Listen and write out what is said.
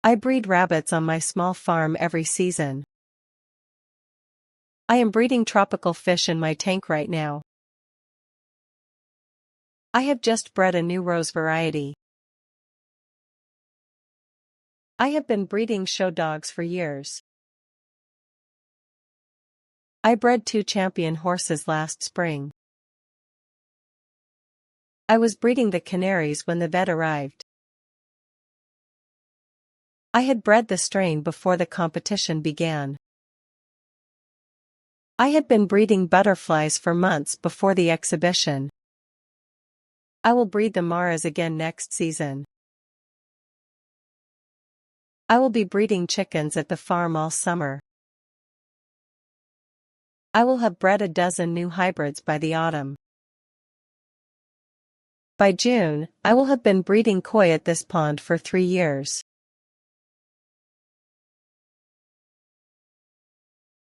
I breed rabbits on my small farm every season. I am breeding tropical fish in my tank right now. I have just bred a new rose variety. I have been breeding show dogs for years. I bred 2 champion horses last spring. I was breeding the canaries when the vet arrived. I had bred the strain before the competition began. I had been breeding butterflies for months before the exhibition. I will breed the maras again next season. I will be breeding chickens at the farm all summer. I will have bred a dozen new hybrids by the autumn. By June, I will have been breeding koi at this pond for 3 years.